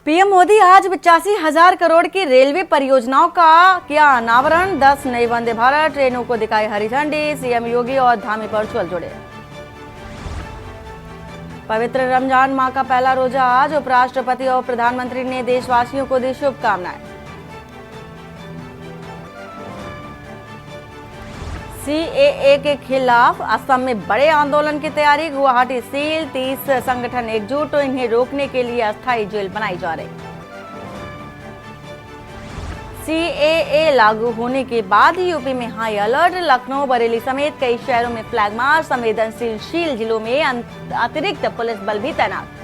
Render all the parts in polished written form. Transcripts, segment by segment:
PM Modi आज 85,000 करोड़ की railway परियोजनाओं का किया अनावरण। 10 नई वंदे भारत ट्रेनों को दिखाई हरी झंडी। सीएम योगी और धामी वर्चुअल जुड़े। पवित्र रमजान माह का पहला रोजा आज। उपराष्ट्रपति और प्रधानमंत्री ने देशवासियों को दी शुभकामनाएं। सीएए के खिलाफ असम में बड़े आंदोलन की तैयारी। गुवाहाटी सील। 30 संगठन एकजुट। इन्हें रोकने के लिए अस्थायी जेल बनाई जा रही। सीएए लागू होने के बाद यूपी में हाई अलर्ट। लखनऊ बरेली समेत कई शहरों में फ्लैग मार्च। संवेदनशील जिलों में अतिरिक्त पुलिस बल भी तैनात।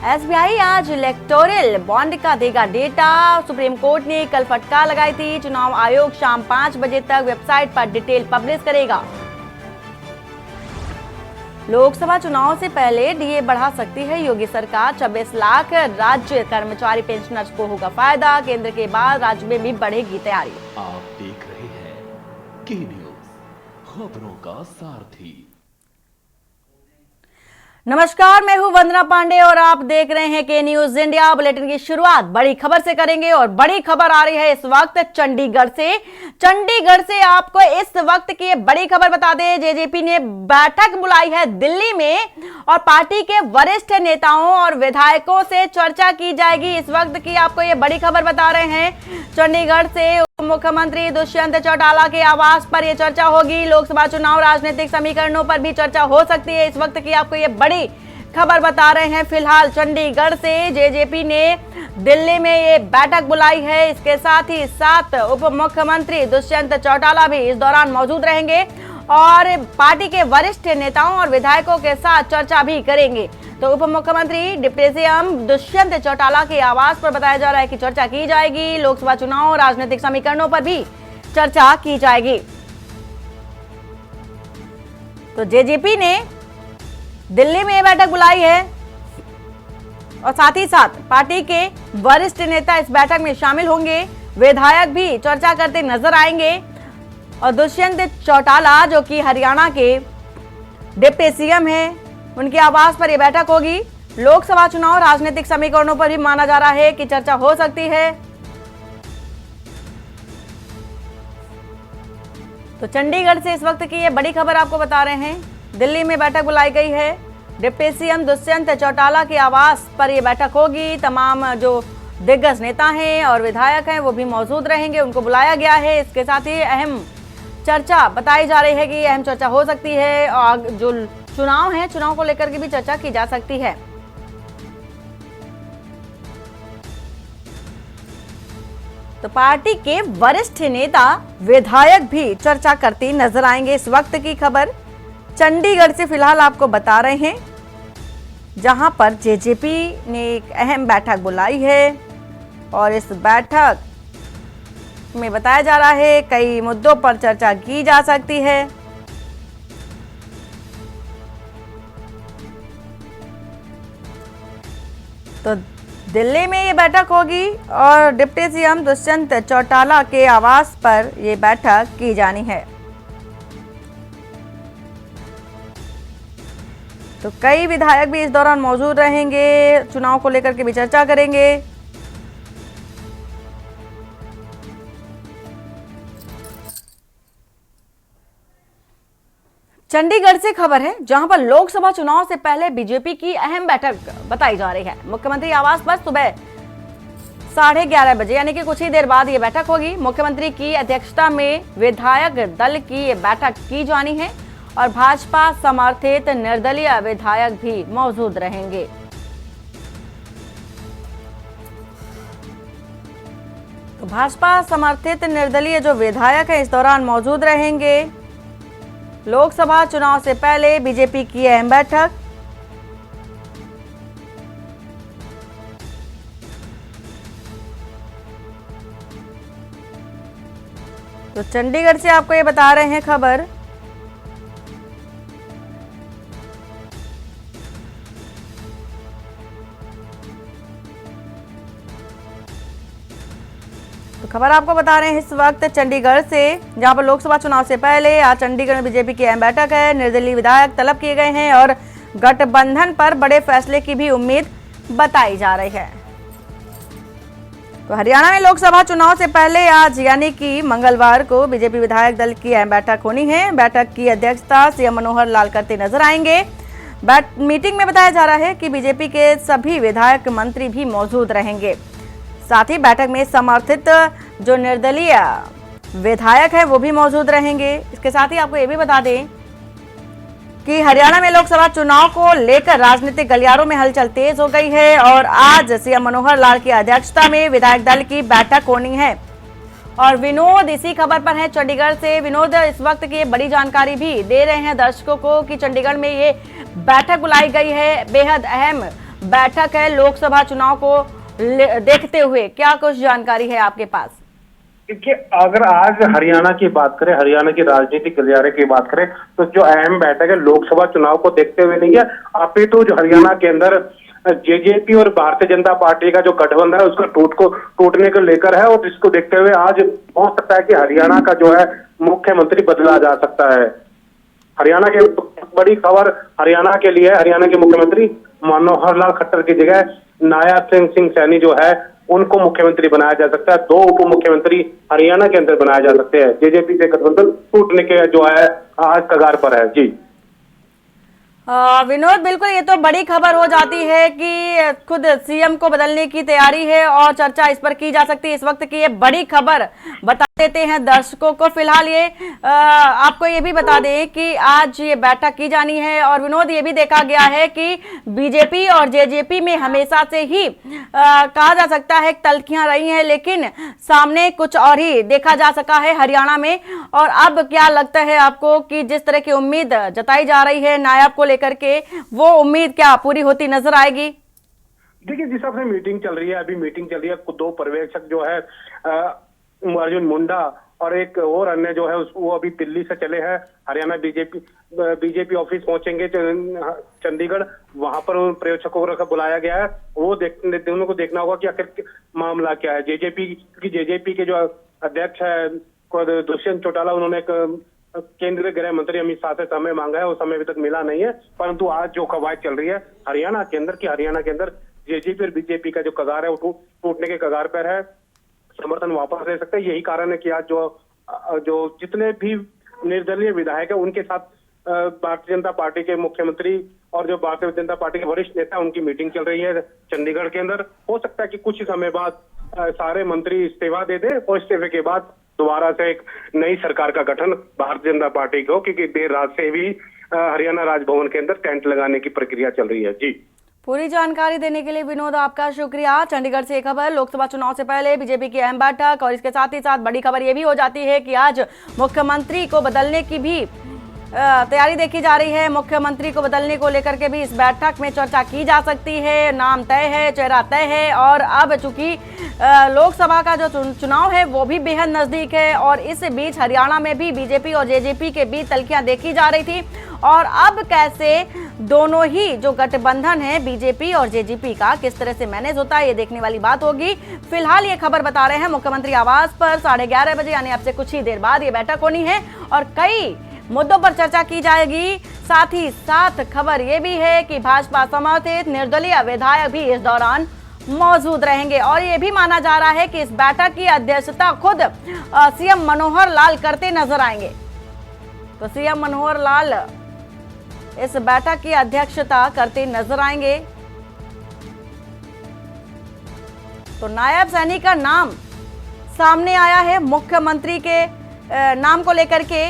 एसबीआई आज इलेक्टोरल बॉन्ड का देगा डेटा। सुप्रीम कोर्ट ने कल फटकार लगाई थी। चुनाव आयोग शाम 5 बजे तक वेबसाइट पर डिटेल पब्लिश करेगा। लोकसभा चुनाव से पहले डीए बढ़ा सकती है योगी सरकार। 26 लाख राज्य कर्मचारी पेंशनर्स को होगा फायदा। केंद्र के बाद राज्य में भी बढ़ेगी तैयारी। आप देख रहे हैं के न्यूज, खबरों का सारथी। नमस्कार, मैं हूं वंदना पांडे और आप देख रहे हैं के न्यूज इंडिया। बुलेटिन की शुरुआत बड़ी खबर से करेंगे और बड़ी खबर आ रही है इस वक्त चंडीगढ़ से। चंडीगढ़ से आपको इस वक्त की बड़ी खबर बता दें, जेजेपी ने बैठक बुलाई है दिल्ली में और पार्टी के वरिष्ठ नेताओं और विधायकों से चर्चा की जाएगी। इस वक्त की आपको ये बड़ी खबर बता रहे हैं चंडीगढ़ से। मुख्यमंत्री दुष्यंत चौटाला के आवास पर यह चर्चा होगी। लोकसभा चुनाव राजनीतिक समीकरणों पर भी चर्चा हो सकती है। इस वक्त की आपको ये बड़ी खबर बता रहे हैं। फिलहाल चंडीगढ़ से जेजेपी ने दिल्ली में ये बैठक बुलाई है। इसके साथ ही 7 उप मुख्यमंत्री दुष्यंत चौटाला भी इस दौरान मौजूद रहेंगे और पार्टी के वरिष्ठ नेताओं और विधायकों के साथ चर्चा भी करेंगे। तो उप मुख्यमंत्री डिप्टी सीएम दुष्यंत चौटाला के आवास पर बताया जा रहा है कि चर्चा की जाएगी। लोकसभा चुनाव राजनीतिक समीकरणों पर भी चर्चा की जाएगी। तो जेजेपी ने दिल्ली में बैठक बुलाई है और साथ ही साथ पार्टी के वरिष्ठ नेता इस बैठक में शामिल होंगे। विधायक भी चर्चा करते नजर आएंगे और दुष्यंत चौटाला जो कि हरियाणा के डिप्टी सीएम हैं, उनके आवास पर यह बैठक होगी। लोकसभा चुनाव राजनीतिक समीकरणों पर भी माना जा रहा है कि चर्चा हो सकती है। तो चंडीगढ़ से इस वक्त की ये बड़ी खबर आपको बता रहे हैं। दिल्ली में बैठक बुलाई गई है। डिप्टी सीएम दुष्यंत चौटाला के आवास पर यह बैठक होगी। तमाम जो दिग्गज नेता हैं और विधायक हैं वो भी मौजूद रहेंगे, उनको बुलाया गया है। इसके साथ ही अहम चर्चा बताई जा रही है कि अहम चर्चा हो सकती है और जो चुनाव है, चुनाव को लेकर के भी चर्चा की जा सकती है। तो पार्टी के वरिष्ठ नेता विधायक भी चर्चा करते नजर आएंगे। इस वक्त की खबर चंडीगढ़ से फिलहाल आपको बता रहे हैं, जहां पर जेजेपी ने एक अहम बैठक बुलाई है और इस बैठक में बताया जा रहा है कई मुद्दों पर चर्चा की जा सकती है। तो दिल्ली में ये बैठक होगी और डिप्टी सीएम दुष्यंत चौटाला के आवास पर ये बैठक की जानी है। तो कई विधायक भी इस दौरान मौजूद रहेंगे, चुनाव को लेकर के भी चर्चा करेंगे। चंडीगढ़ से खबर है जहां पर लोकसभा चुनाव से पहले बीजेपी की अहम बैठक बताई जा रही है। मुख्यमंत्री आवास पर सुबह 11:30 बजे यानी कि कुछ ही देर बाद ये बैठक होगी। मुख्यमंत्री की अध्यक्षता में विधायक दल की ये बैठक की जानी है और भाजपा समर्थित निर्दलीय विधायक भी मौजूद रहेंगे। तो भाजपा समर्थित निर्दलीय जो विधायक है इस दौरान मौजूद रहेंगे। लोकसभा चुनाव से पहले बीजेपी की अहम बैठक। तो चंडीगढ़ से आपको ये बता रहे हैं खबर। तो खबर आपको बता रहे हैं इस वक्त चंडीगढ़ से, जहां पर लोकसभा चुनाव से पहले आज चंडीगढ़ में बीजेपी की अहम बैठक है। निर्दलीय विधायक तलब किए गए हैं और गठबंधन पर बड़े फैसले की भी उम्मीद बताई जा रही है। तो हरियाणा में लोकसभा चुनाव से पहले आज यानी कि मंगलवार को बीजेपी विधायक दल की अहम बैठक होनी है। बैठक की अध्यक्षता सीएम मनोहर लाल करते नजर आएंगे। मीटिंग में बताया जा रहा है कि बीजेपी के सभी विधायक मंत्री भी मौजूद रहेंगे। साथ ही बैठक में समर्थित जो निर्दलीय विधायक है वो भी मौजूद रहेंगे। इसके साथ ही आपको ये भी बता दें कि हरियाणा में लोकसभा चुनाव को लेकर राजनीतिक गलियारों में हलचल तेज हो गई है और आज सीएम मनोहर लाल की अध्यक्षता में विधायक दल की बैठक होनी है। और विनोद इसी खबर पर है चंडीगढ़ से। विनोद, इस वक्त की बड़ी जानकारी भी दे रहे हैं दर्शकों को कि चंडीगढ़ में ये बैठक बुलाई गई है, बेहद अहम बैठक है लोकसभा चुनाव को देखते हुए। क्या कुछ जानकारी है आपके पास? देखिए, अगर आज हरियाणा की बात करें, हरियाणा की राजनीतिक गलियारे की बात करें, तो जो अहम बैठक है लोकसभा चुनाव को देखते हुए नहीं है। आप ही तो जो हरियाणा के अंदर जेजेपी और भारतीय जनता पार्टी का जो गठबंधन है उसका टूटने को लेकर है और इसको देखते हुए आज हो सकता है कि हरियाणा का जो है मुख्यमंत्री बदला जा सकता है। हरियाणा के बड़ी खबर हरियाणा के लिए, हरियाणा के मुख्यमंत्री मनोहर लाल खट्टर की जगह नायब सिंह सैनी जो है उनको मुख्यमंत्री बनाया जा सकता है। 2 उप मुख्यमंत्री हरियाणा के अंदर बनाए जा सकते हैं। जेजेपी से गठबंधन टूटने के जो है आज कगार पर है। जी विनोद, बिल्कुल ये तो बड़ी खबर हो जाती है कि खुद सीएम को बदलने की तैयारी है और चर्चा इस पर की जा सकती है। इस वक्त की ये बड़ी खबर बता देते हैं दर्शकों को। फिलहाल ये आपको ये भी बता दें कि आज ये बैठक की जानी है। और विनोद, ये भी देखा गया है कि बीजेपी और जेजेपी में हमेशा से ही कहा जा सकता है तल्खियां रही हैं, लेकिन सामने कुछ और ही देखा जा सका है हरियाणा में। और अब क्या लगता है आपको कि जिस तरह की उम्मीद जताई जा रही है नायब को करके, वो उम्मीद क्या पूरी होती नजर आएगी? देखिए, जिस हिसाब से मीटिंग चल रही है, अभी मीटिंग चल रही है, 2 पर्यवेक्षक जो है अर्जुन मुंडा और एक और अन्य जो है वो अभी दिल्ली से चले हैं। हरियाणा बीजेपी ऑफिस पहुंचेंगे चंडीगढ़, वहां पर उन पर्यवेक्षकों को बुलाया गया है। वो दोनों को देखना होगा कि आखिर मामला क्या है। जेजेपी के जो अध्यक्ष है दुष्यंत चौटाला, उन्होंने एक केंद्रीय गृह मंत्री अमित शाह से समय मांगा है, वो समय अभी तक मिला नहीं है। परंतु आज जो कवायद चल रही है हरियाणा के अंदर जेजेपी और बीजेपी का जो कगार है वो टूटने के कगार पर है। समर्थन वापस ले सकते हैं। यही कारण है कि आज जो जितने भी निर्दलीय विधायक है उनके साथ भारतीय जनता पार्टी के मुख्यमंत्री और जो भारतीय जनता पार्टी के वरिष्ठ नेता उनकी मीटिंग चल रही है चंडीगढ़ के अंदर। हो सकता है कि कुछ ही समय बाद सारे मंत्री इस्तीफा दे दें और इस्तीफे के बाद दोबारा से एक नई सरकार का गठन भारतीय जनता पार्टी को, क्योंकि देर रात से भी हरियाणा राजभवन के अंदर टेंट लगाने की प्रक्रिया चल रही है। जी, पूरी जानकारी देने के लिए विनोद आपका शुक्रिया। चंडीगढ़ से खबर लोकसभा चुनाव से पहले बीजेपी की अहम बैठक। और इसके साथ ही साथ बड़ी खबर यह भी हो जाती है कि आज मुख्यमंत्री को बदलने की भी तैयारी देखी जा रही है। मुख्यमंत्री को बदलने को लेकर के भी इस बैठक में चर्चा की जा सकती है। नाम तय है, चेहरा तय है। और अब चूंकि लोकसभा का जो चुनाव है वो भी बेहद नजदीक है और इस बीच हरियाणा में भी बीजेपी और जेजेपी के बीच तल्खियां देखी जा रही थी। और अब कैसे दोनों ही जो गठबंधन है बीजेपी और जेजेपी का किस तरह से मैनेज होता है, ये देखने वाली बात होगी। फिलहाल ये खबर बता रहे हैं मुख्यमंत्री आवास पर 11:30 बजे यानी अब से कुछ ही देर बाद ये बैठक होनी है और कई मुद्दों पर चर्चा की जाएगी। साथ ही साथ खबर यह भी है कि भाजपा समर्थित निर्दलीय विधायक भी इस दौरान मौजूद रहेंगे। और ये भी माना जा रहा है कि इस बैठक की अध्यक्षता खुद सीएम मनोहर लाल करते नजर आएंगे। तो सीएम मनोहर लाल इस बैठक की अध्यक्षता करते नजर आएंगे। तो नायब सैनी का नाम सामने आया है मुख्यमंत्री के नाम को लेकर के।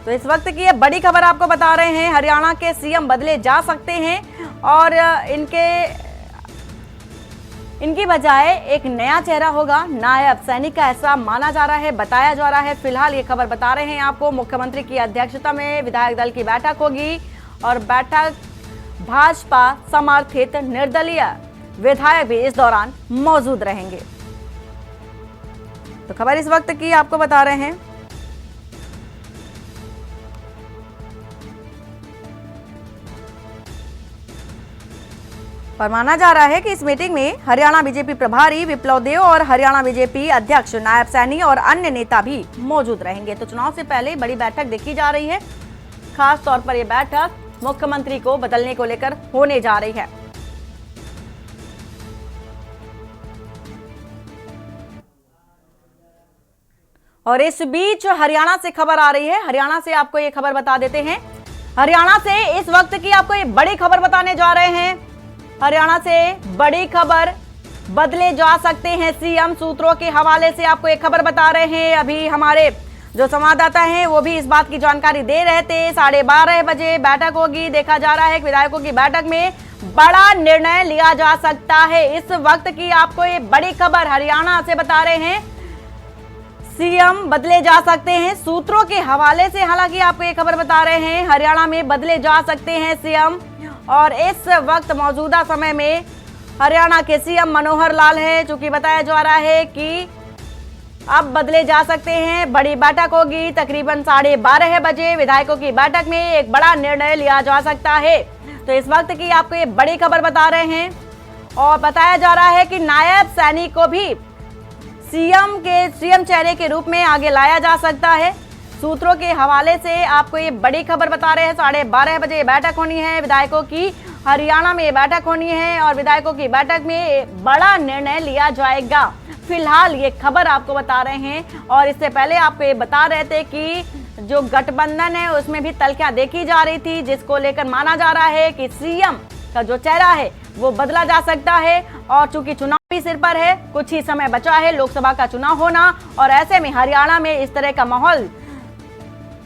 तो इस वक्त की ये बड़ी खबर आपको बता रहे हैं, हरियाणा के सीएम बदले जा सकते हैं और इनकी बजाय एक नया चेहरा होगा नायब सैनिक का, ऐसा माना जा रहा है, बताया जा रहा है। फिलहाल ये खबर बता रहे हैं आपको मुख्यमंत्री की अध्यक्षता में विधायक दल की बैठक होगी और बैठक भाजपा समर्थित निर्दलीय विधायक भी इस दौरान मौजूद रहेंगे। तो खबर इस वक्त की आपको बता रहे हैं। और माना जा रहा है कि इस मीटिंग में हरियाणा बीजेपी प्रभारी विप्लव देव और हरियाणा बीजेपी अध्यक्ष नायब सैनी और अन्य नेता भी मौजूद रहेंगे। तो चुनाव से पहले बड़ी बैठक देखी जा रही है खास तौर पर यह बैठक मुख्यमंत्री को बदलने को लेकर होने जा रही है। और इस बीच हरियाणा से खबर आ रही है। हरियाणा से आपको ये खबर बता देते हैं। हरियाणा से इस वक्त की आपको ये बड़ी खबर बताने जा रहे हैं। हरियाणा से बड़ी खबर, बदले जा सकते हैं सीएम। सूत्रों के हवाले से आपको एक खबर बता रहे हैं। अभी हमारे जो संवाददाता हैं वो भी इस बात की जानकारी दे रहे थे। 12:30 बजे बैठक होगी। देखा जा रहा है कि विधायकों की बैठक में बड़ा निर्णय लिया जा सकता है। इस वक्त की आपको ये बड़ी खबर हरियाणा से बता रहे हैं। सीएम बदले जा सकते हैं। सूत्रों के हवाले से हालांकि आपको ये खबर बता रहे हैं, हरियाणा में बदले जा सकते हैं सीएम। और इस वक्त मौजूदा समय में हरियाणा के सीएम मनोहर लाल है। चूंकि बताया जा रहा है कि अब बदले जा सकते हैं। बड़ी बैठक होगी तकरीबन 12:30 बजे। विधायकों की बैठक में एक बड़ा निर्णय लिया जा सकता है। तो इस वक्त की आपको ये बड़ी खबर बता रहे हैं। और बताया जा रहा है कि नायब सैनी को भी सीएम चेहरे के रूप में आगे लाया जा सकता है। सूत्रों के हवाले से आपको ये बड़ी खबर बता रहे हैं। 12:30 बजे बैठक होनी है विधायकों की। हरियाणा में बैठक होनी है और विधायकों की बैठक में बड़ा निर्णय लिया जाएगा। फिलहाल ये खबर आपको बता रहे हैं। और इससे पहले आपको ये बता रहे थे कि जो गठबंधन है उसमें भी तल्खियां देखी जा रही थी, जिसको लेकर माना जा रहा है कि सीएम का जो चेहरा है वो बदला जा सकता है। और चूंकि चुनाव भी सिर पर है, कुछ ही समय बचा है लोकसभा का चुनाव होना, और ऐसे में हरियाणा में इस तरह का माहौल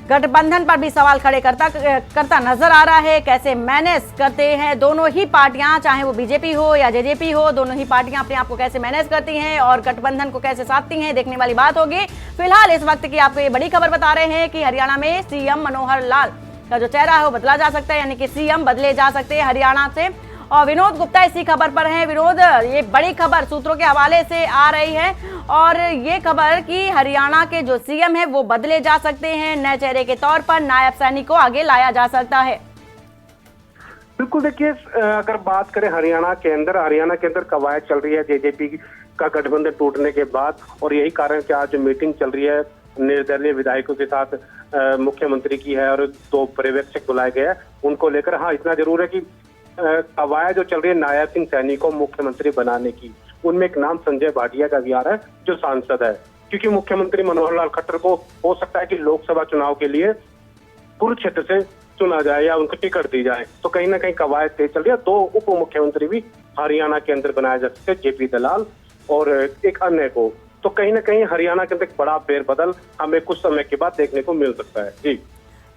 गठबंधन पर भी सवाल खड़े करता नजर आ रहा है। कैसे मैनेज करते हैं दोनों ही पार्टियां, चाहे वो बीजेपी हो या जेजेपी हो, दोनों ही पार्टियां अपने आप को कैसे मैनेज करती हैं और गठबंधन को कैसे साधती हैं, देखने वाली बात होगी। फिलहाल इस वक्त की आपको ये बड़ी खबर बता रहे हैं कि हरियाणा में सीएम मनोहर लाल का जो चेहरा है वो बदला जा सकता है, यानी कि सीएम बदले जा सकते हैं हरियाणा से। और विनोद गुप्ता इसी खबर पर हैं। विनोद, ये बड़ी खबर सूत्रों के हवाले से आ रही है और ये खबर कि हरियाणा के जो सीएम है वो बदले जा सकते हैं, नए चेहरे के तौर पर नायब सैनी को आगे लाया जा सकता है। बिल्कुल, देखिए अगर बात करें हरियाणा के अंदर कवायद चल रही है जेजेपी का गठबंधन टूटने के बाद। और यही कारण कि आज जो मीटिंग चल रही है निर्दलीय विधायकों के साथ मुख्यमंत्री की है और 2 पर्यवेक्षक बुलाए गए हैं उनको लेकर। हाँ, इतना जरूर है कि कवायद जो चल रही है नायब सिंह सैनी को मुख्यमंत्री बनाने की, उनमें एक नाम संजय भाटिया का भी आ रहा है जो सांसद है। क्योंकि मुख्यमंत्री मनोहर लाल खट्टर को हो सकता है कि लोकसभा चुनाव के लिए कुरुक्षेत्र से चुना जाए या उनको टिकट दी जाए। तो कहीं ना कहीं कवायद तेज चल रही है। 2 उप मुख्यमंत्री भी हरियाणा के अंदर बनाए जा सकते हैं, जेपी दलाल और एक अन्य को। तो कहीं ना कहीं हरियाणा के अंदर एक बड़ा फेरबदल हमें कुछ समय के बाद देखने को मिल सकता है। जी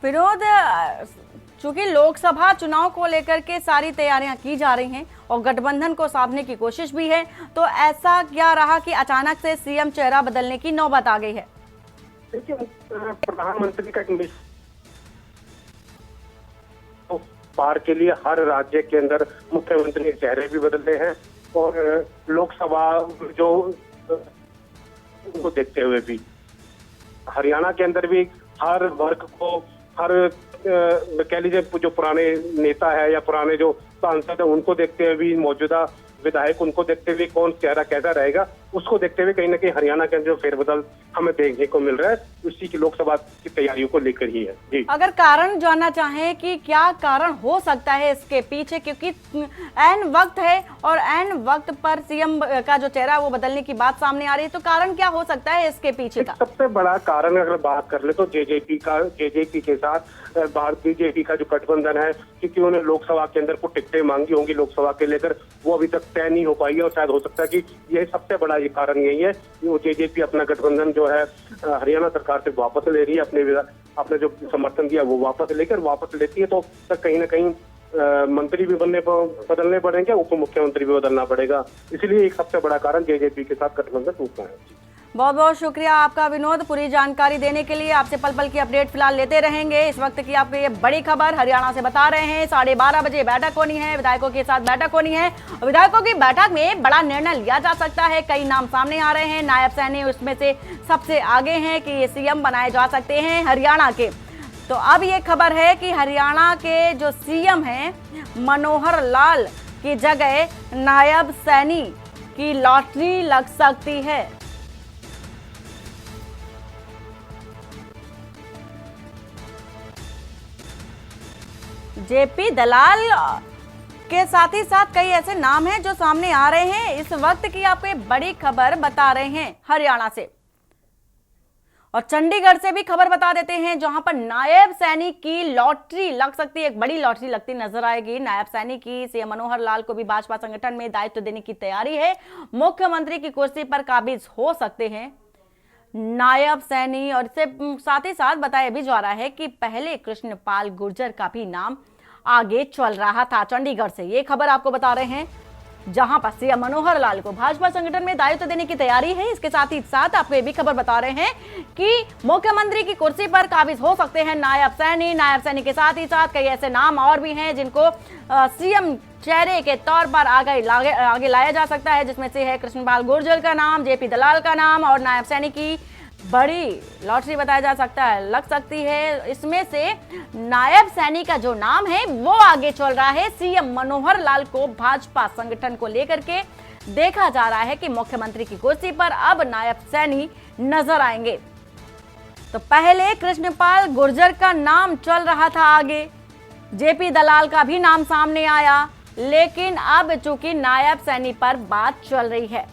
विनोद, चूंकि लोकसभा चुनाव को लेकर के सारी तैयारियां की जा रही हैं और गठबंधन को साधने की कोशिश भी है, तो ऐसा क्या रहा कि अचानक से सीएम चेहरा बदलने की नौबत आ गई है? देखिए, प्रधानमंत्री का एक तो पार के लिए हर राज्य के अंदर मुख्यमंत्री के चेहरे भी बदलते हैं और लोकसभा जो उनको देखते हुए भी हरियाणा के अंदर भी हर वर्ग को, हर कह लीजिए जो पुराने नेता है या पुराने जो सांसद है उनको देखते हुए भी, मौजूदा विधायक उनको देखते हुए कौन चेहरा कैसा रहेगा उसको देखते हुए कहीं ना कहीं हरियाणा के अंदर जो फेरबदल हमें देखने को मिल रहा है उसी की लोकसभा की तैयारियों को लेकर ही है। जी, अगर कारण जानना चाहें कि क्या कारण हो सकता है इसके पीछे, क्योंकि ऐन वक्त है और ऐन वक्त पर सीएम का जो चेहरा वो बदलने की बात सामने आ रही है, तो कारण क्या हो सकता है इसके पीछे का? सबसे बड़ा कारण अगर बात कर ले तो जेजेपी के साथ बीजेपी का जो गठबंधन है, क्योंकि उन्होंने लोकसभा के अंदर कुछ टिकटें मांगी होंगी लोकसभा के लेकर, वो अभी तक तय नहीं हो पाई है। और शायद हो सकता है कि यह सबसे बड़ा ये कारण यही है कि वो जेजेपी अपना गठबंधन जो है हरियाणा सरकार से वापस ले रही है, अपने जो समर्थन दिया वो वापस लेती है। तो कहीं ना कहीं मंत्री भी बदलने पड़ेंगे, उप मुख्यमंत्री भी बदलना पड़ेगा। इसलिए एक सबसे बड़ा कारण जेजेपी के साथ गठबंधन टूटना है। बहुत बहुत शुक्रिया आपका विनोद, पूरी जानकारी देने के लिए। आपसे पल पल की अपडेट फिलहाल लेते रहेंगे। इस वक्त की आपको ये बड़ी खबर हरियाणा से बता रहे हैं। 12:30 बजे बैठक होनी है, विधायकों के साथ बैठक होनी है। विधायकों की बैठक में बड़ा निर्णय लिया जा सकता है। कई नाम सामने आ रहे हैं, नायब सैनी उसमें से सबसे आगे हैं कि ये सीएम बनाए जा सकते हैं हरियाणा के। तो अब ये खबर है कि हरियाणा के जो सीएम हैं मनोहर लाल की जगह नायब सैनी की लॉटरी लग सकती है। जेपी दलाल के साथ ही साथ कई ऐसे नाम हैं जो सामने आ रहे हैं। इस वक्त की आपको एक बड़ी खबर बता रहे हैं हरियाणा से, और चंडीगढ़ से भी खबर बता देते हैं, जहां पर नायब सैनिक की लॉटरी लग सकती है। एक बड़ी लॉटरी लगती नजर आएगी। नायब सैनिक की सीएम मनोहर लाल को भी भाजपा संगठन में दायित्व देने की तैयारी है। मुख्यमंत्री की कुर्सी पर काबिज हो सकते हैं नायब सैनी। और इससे साथ ही साथ बताया भी जा रहा है कि पहले कृष्णपाल गुर्जर का भी नाम आगे चल रहा था। चंडीगढ़ से ये खबर आपको बता रहे हैं, जहां पर सीएम मनोहर लाल को भाजपा संगठन में दायित्व देने की तैयारी है। इसके साथ ही साथ आपको ये भी खबर बता रहे हैं कि मुख्यमंत्री की कुर्सी पर काबिज हो सकते हैं नायब सैनी। नायब सैनी के साथ ही साथ कई ऐसे नाम और भी हैं जिनको सीएम चेहरे के तौर पर आगे लाया जा सकता है, जिसमें से है कृष्णपाल गुर्जर का नाम, जेपी दलाल का नाम, और नायब सैनी की बड़ी लॉटरी बताया जा सकता है, लग सकती है। इसमें से नायब सैनी का जो नाम है वो आगे चल रहा है। सीएम मनोहर लाल को भाजपा संगठन को लेकर के देखा जा रहा है कि मुख्यमंत्री की कुर्सी पर अब नायब सैनी नजर आएंगे। तो पहले कृष्णपाल गुर्जर का नाम चल रहा था आगे, जेपी दलाल का भी नाम सामने आया, लेकिन अब चूंकि नायब सैनी पर बात चल रही है।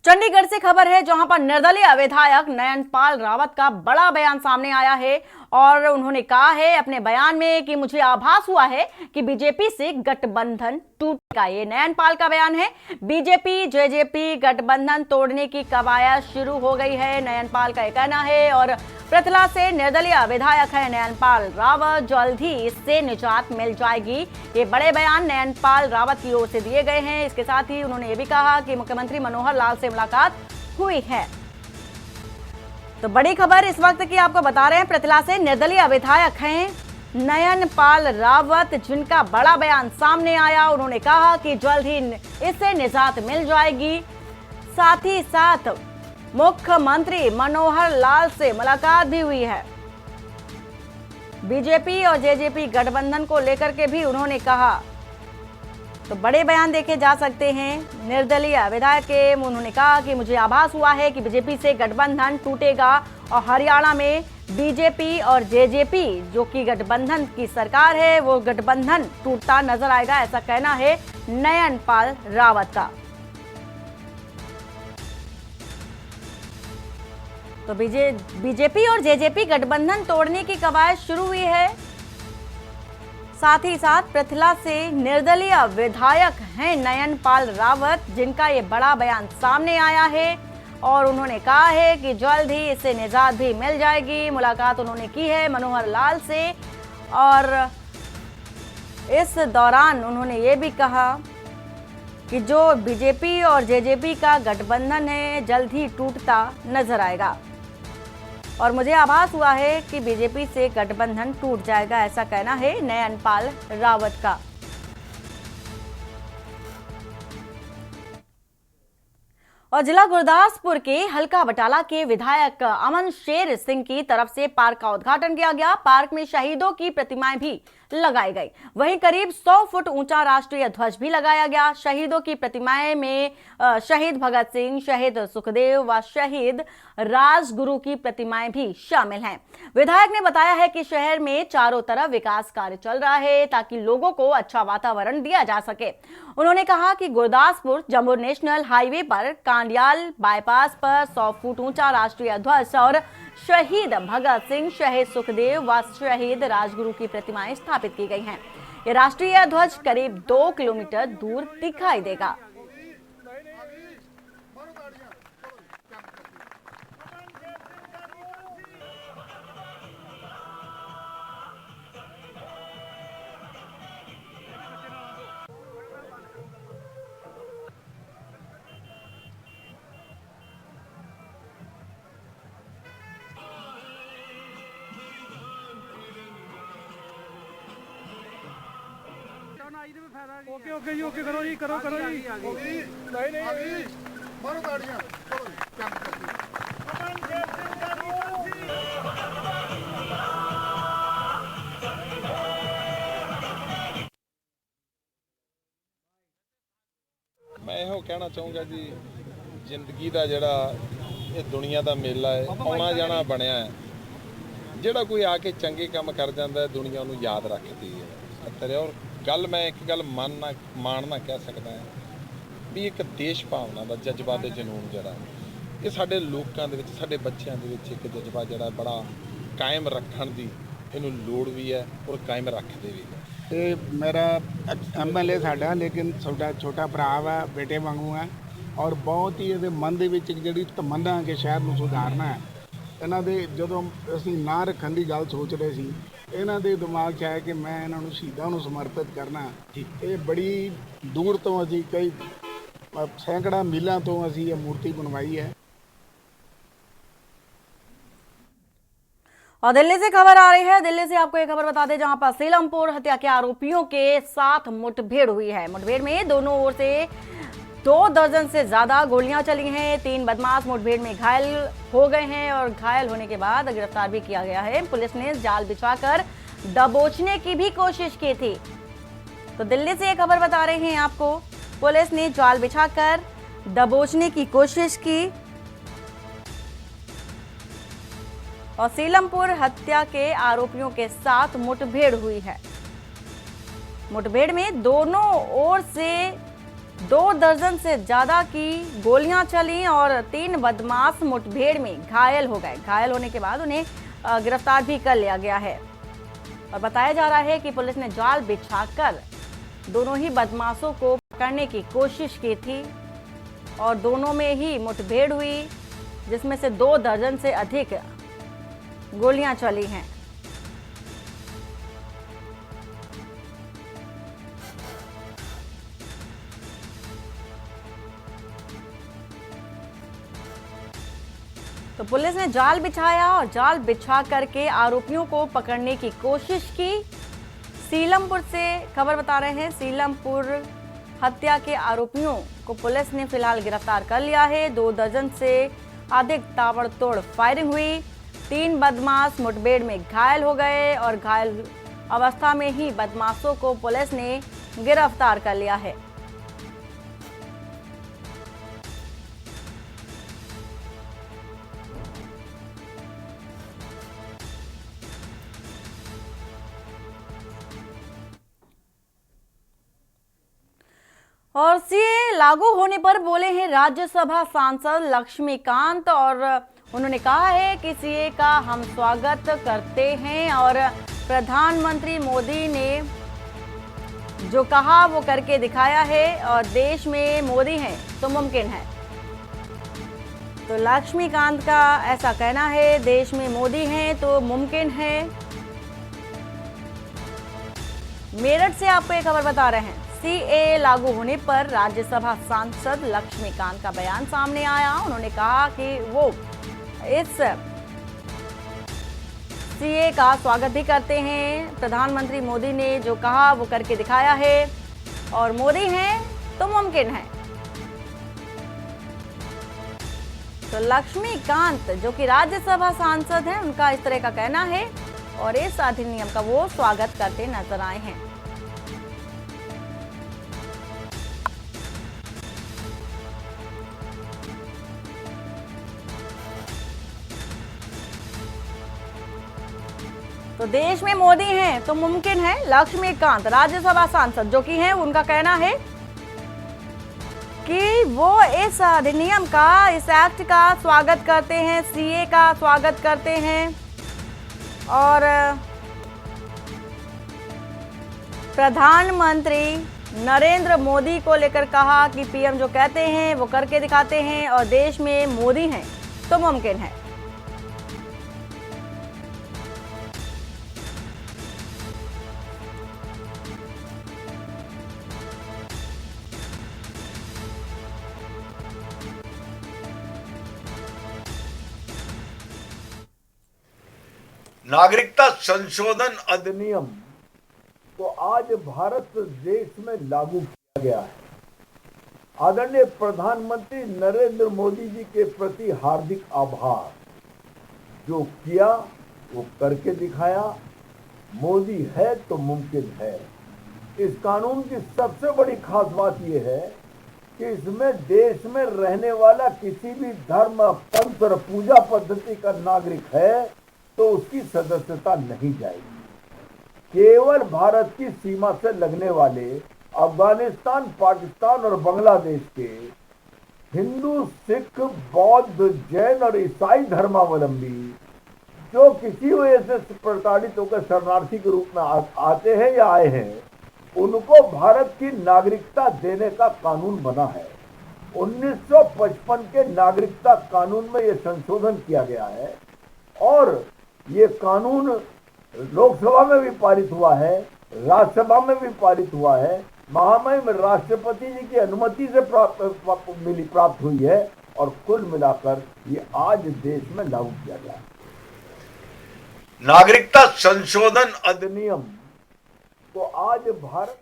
चंडीगढ़ से खबर है, जहां पर निर्दलीय विधायक नयनपाल रावत का बड़ा बयान सामने आया है, और उन्होंने कहा है अपने बयान में कि मुझे आभास हुआ है कि बीजेपी से गठबंधन टूटेगा। ये नयनपाल का बयान है। बीजेपी जेजेपी गठबंधन तोड़ने की कवायद शुरू हो गई है, नयनपाल का कहना है। और पृथला से निर्दलीय विधायक है नयनपाल रावत, जल्द ही इससे निजात मिल जाएगी। ये बड़े बयान नयनपाल रावत की ओर से दिए गए हैं। इसके साथ ही उन्होंने ये भी कहा कि मुख्यमंत्री मनोहर लाल से मुलाकात हुई है। तो बड़ी खबर इस वक्त की आपको बता रहे हैं, पृथला से निर्दलीय विधायक हैं नयनपाल रावत, जिनका बड़ा बयान सामने आया। उन्होंने कहा कि जल्द ही इससे निजात मिल जाएगी। साथ ही साथ मुख्यमंत्री मनोहर लाल से मुलाकात भी हुई है। बीजेपी और जेजेपी गठबंधन को लेकर के भी उन्होंने कहा। तो बड़े बयान देखे जा सकते हैं निर्दलीय विधायक के। उन्होंने कहा कि मुझे आभास हुआ है कि बीजेपी से गठबंधन टूटेगा, और हरियाणा में बीजेपी और जेजेपी जो कि गठबंधन की सरकार है, वो गठबंधन टूटता नजर आएगा, ऐसा कहना है नयनपाल रावत का। तो बीजेपी और जेजेपी गठबंधन तोड़ने की कवायद शुरू हुई है। साथ ही साथ पृथला से निर्दलीय विधायक हैं नयनपाल रावत, जिनका ये बड़ा बयान सामने आया है, और उन्होंने कहा है कि जल्द ही इससे निजात भी मिल जाएगी। मुलाकात उन्होंने की है मनोहर लाल से, और इस दौरान उन्होंने ये भी कहा कि जो बीजेपी और जेजेपी का गठबंधन है जल्द ही टूटता नजर आएगा, और मुझे आभास हुआ है कि बीजेपी से गठबंधन टूट जाएगा, ऐसा कहना है नयनपाल रावत का। और जिला गुरदासपुर के हल्का बटाला के विधायक अमन शेर सिंह की तरफ से पार्क का उद्घाटन किया गया। पार्क में शहीदों की प्रतिमाएं भी लगाई गई, वहीं करीब 100 फुट ऊंचा राष्ट्रीय ध्वज भी लगाया गया। शहीदों की प्रतिमाएं में शहीद भगत सिंह, शहीद सुखदेव व शहीद राजगुरु की प्रतिमाएं भी शामिल हैं। विधायक ने बताया है कि शहर में चारों तरफ विकास कार्य चल रहा है, ताकि लोगों को अच्छा वातावरण दिया जा सके। उन्होंने कहा कि गुरदासपुर जम्मू नेशनल हाईवे पर कांडियाल बाईपास पर 100 फुट ऊंचा राष्ट्रीय ध्वज और शहीद भगत सिंह, शहीद सुखदेव व शहीद राजगुरु की प्रतिमाएं स्थापित की गई हैं। ये राष्ट्रीय ध्वज करीब 2 किलोमीटर दूर दिखाई देगा। ओके ओके जी, ओके करो जी, करो जी। नहीं मारो ताड़ियां, चलो मैं ਇਹੋ ਕਹਿਣਾ ਚਾਹੂੰਗਾ ਜੀ, ਜ਼ਿੰਦਗੀ ਦਾ ਜਿਹੜਾ ਇਹ ਦੁਨੀਆ ਦਾ ਮੇਲਾ ਹੈ, ਆਉਣਾ ਜਾਣਾ ਬਣਿਆ ਹੈ। ਜਿਹੜਾ ਕੋਈ ਆ ਕੇ ਚੰਗੇ ਕੰਮ ਕਰ ਜਾਂਦਾ ਦੁਨੀਆ ਉਹਨੂੰ ਯਾਦ ਰੱਖਦੀ ਹੈ ਤੇਰੇ। ਔਰ ਗੱਲ ਮੈਂ ਇੱਕ ਗੱਲ ਮਾਣ ਨਾ ਕਹਿ ਸਕਦਾ ਹਾਂ ਵੀ ਇੱਕ ਦੇਸ਼ ਭਾਵਨਾ ਦਾ ਜਜ਼ਬਾ ਤੇ ਜਨੂਨ ਜਿਹੜਾ ਇਹ ਸਾਡੇ ਲੋਕਾਂ ਦੇ ਵਿੱਚ ਸਾਡੇ ਬੱਚਿਆਂ ਦੇ ਵਿੱਚ ਇੱਕ ਜਜ਼ਬਾ ਜਿਹੜਾ ਬੜਾ ਕਾਇਮ ਰੱਖਣ ਦੀ ਇਹਨੂੰ ਲੋੜ ਵੀ ਹੈ ਔਰ ਕਾਇਮ ਰੱਖਦੇ ਵੀ ਨੇ। ਇਹ ਮੇਰਾ MLA ਸਾਡਾ ਲੇਕਿਨ ਸਾਡਾ ਛੋਟਾ ਭਰਾ ਵਾ, ਬੇਟੇ ਵਾਂਗੂ ਹੈ ਔਰ ਬਹੁਤ ਹੀ ਇਹਦੇ ਮਨ ਦੇ ਵਿੱਚ ਜਿਹੜੀ ਤਮੰਨਾ ਕਿ ਸ਼ਹਿਰ ਨੂੰ ਸੁਧਾਰਨਾ ਹੈ। ਇਹਨਾਂ ਦੇ ਜਦੋਂ ਅਸੀਂ ਨਾਂ ਰੱਖਣ ਦੀ ਗੱਲ ਸੋਚ ਰਹੇ ਸੀ ਇਹਨਾਂ ਦੇ ਦਿਮਾਗ 'ਚ ਆਇਆ ਕਿ ਮੈਂ ਇਹਨਾਂ ਨੂੰ ਸ਼ਹੀਦਾਂ ਨੂੰ ਸਮਰਪਿਤ ਕਰਨਾ। ਇਹ ਬੜੀ ਦੂਰ ਤੋਂ ਅਸੀਂ ਕਈ सैकड़ा मीलों तो असी ये मूर्ति बनवाई है। और दिल्ली से खबर आ रही है। दिल्ली से आपको एक खबर बता दें जहां पर सीलमपुर हत्या के आरोपियों के साथ मुठभेड़ हुई है। मुठभेड़ में दोनों ओर से 2 दर्जन से ज्यादा गोलियां चली हैं। 3 बदमाश मुठभेड़ में घायल हो गए हैं और घायल होने के बाद गिरफ्तार भी किया गया है। पुलिस ने जाल बिछाकर दबोचने की भी कोशिश की थी। तो दिल्ली से एक खबर बता रहे हैं आपको, पुलिस ने जाल बिछाकर दबोचने की कोशिश की और सीलमपुर हत्या के आरोपियों के साथ मुठभेड़ हुई है। मुठभेड़ में दोनों ओर से 2 दर्जन से ज्यादा की गोलियां चली और 3 बदमाश मुठभेड़ में घायल हो गए। घायल होने के बाद उन्हें गिरफ्तार भी कर लिया गया है और बताया जा रहा है कि पुलिस ने जाल बिछाकर दोनों ही बदमाशों को पकड़ने की कोशिश की थी और दोनों में ही मुठभेड़ हुई जिसमें से 2 दर्जन से अधिक गोलियां चली हैं। तो पुलिस ने जाल बिछाया और जाल बिछा करके आरोपियों को पकड़ने की कोशिश की। सीलमपुर से खबर बता रहे हैं, सीलमपुर हत्या के आरोपियों को पुलिस ने फिलहाल गिरफ्तार कर लिया है। 2 दर्जन से अधिक ताबड़तोड़ फायरिंग हुई। 3 बदमाश मुठभेड़ में घायल हो गए और घायल अवस्था में ही बदमाशों को पुलिस ने गिरफ्तार कर लिया है। और सीए लागू होने पर बोले हैं राज्यसभा सांसद लक्ष्मीकांत और उन्होंने कहा है कि सीए का हम स्वागत करते हैं और प्रधानमंत्री मोदी ने जो कहा वो करके दिखाया है और देश में मोदी हैं तो मुमकिन है। तो लक्ष्मीकांत का ऐसा कहना है, देश में मोदी हैं तो मुमकिन है। मेरठ से आपको एक खबर बता रहे हैं, सीए लागू होने पर राज्यसभा सांसद लक्ष्मीकांत का बयान सामने आया। उन्होंने कहा कि वो इस सीए का स्वागत भी करते हैं। प्रधानमंत्री मोदी ने जो कहा वो करके दिखाया है और मोदी हैं तो मुमकिन है। तो लक्ष्मीकांत जो कि राज्यसभा सांसद हैं, उनका इस तरह का कहना है और इस अधिनियम का वो स्वागत करते नजर आए हैं। तो देश में मोदी हैं तो मुमकिन है। लक्ष्मीकांत राज्यसभा सांसद जो कि हैं, उनका कहना है कि वो इस अधिनियम का, इस एक्ट का स्वागत करते हैं, सीए का स्वागत करते हैं और प्रधानमंत्री नरेंद्र मोदी को लेकर कहा कि पीएम जो कहते हैं वो करके दिखाते हैं और देश में मोदी हैं तो मुमकिन है। नागरिकता संशोधन अधिनियम को आज भारत देश में लागू किया गया है। आदरणीय प्रधानमंत्री नरेंद्र मोदी जी के प्रति हार्दिक आभार। जो किया वो करके दिखाया। मोदी है तो मुमकिन है। इस कानून की सबसे बड़ी खास बात यह है कि इसमें देश में रहने वाला किसी भी धर्म, पंथ और पूजा पद्धति का नागरिक है तो उसकी सदस्यता नहीं जाएगी। केवल भारत की सीमा से लगने वाले अफगानिस्तान, पाकिस्तान और बांग्लादेश के हिंदू, सिख, बौद्ध, जैन और ईसाई धर्मावलंबी जो किसी वजह से प्रताड़ित होकर शरणार्थी के रूप में आते हैं या आए हैं, उनको भारत की नागरिकता देने का कानून बना है। 1955 के नागरिकता कानून में यह संशोधन किया गया है और ये कानून लोकसभा में भी पारित हुआ है, राज्यसभा में भी पारित हुआ है, महामहिम राष्ट्रपति जी की अनुमति से प्राप्त हुई है और कुल मिलाकर ये आज देश में लागू किया गया है। नागरिकता संशोधन अधिनियम तो आज भारत।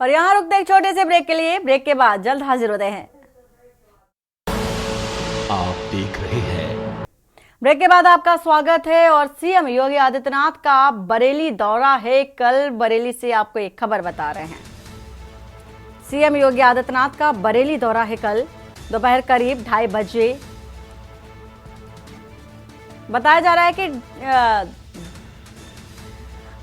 और यहाँ रुकते एक छोटे से ब्रेक के लिए। ब्रेक के बाद जल्द हाजिर होते हैं। आप देख रहे हैं ब्रेक के बाद आपका स्वागत है। और सीएम योगी आदित्यनाथ का बरेली दौरा है कल। बरेली से आपको एक खबर बता रहे हैं। सीएम योगी आदित्यनाथ का बरेली दौरा है कल दोपहर करीब 2:30 बजे। बताया जा रहा है कि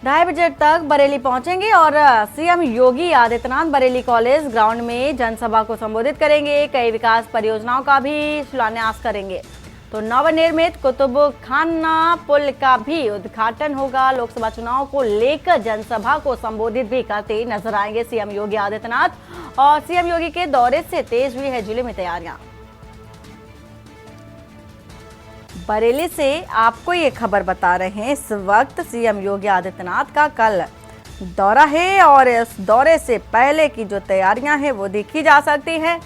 2:30 बजे तक बरेली पहुंचेंगे और CM Yogi Adityanath Bareilly college ground में जनसभा को संबोधित करेंगे। कई विकास परियोजनाओं का भी शिलान्यास करेंगे। तो नवनिर्मित कुतुब खाना पुल का भी उद्घाटन होगा। लोकसभा चुनाव को लेकर जनसभा को संबोधित भी करते नजर आएंगे सीएम योगी आदित्यनाथ। और सीएम योगी के दौरे से तेज हुई है जिले में तैयारियां। बरेली से आपको ये खबर बता रहे हैं। इस वक्त सीएम योगी आदित्यनाथ का कल दौरा है और इस दौरे से पहले की जो तैयारियां हैं वो देखी जा सकती हैं।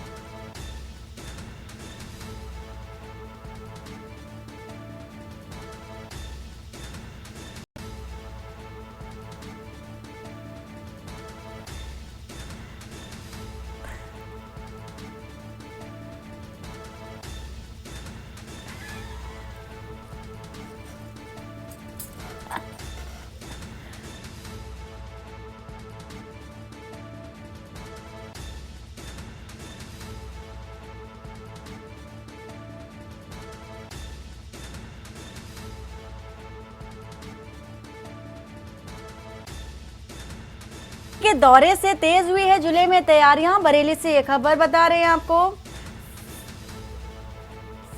के दौरे से तेज हुई है जिले में तैयारियां। बरेली से ये खबर बता रहे हैं आपको।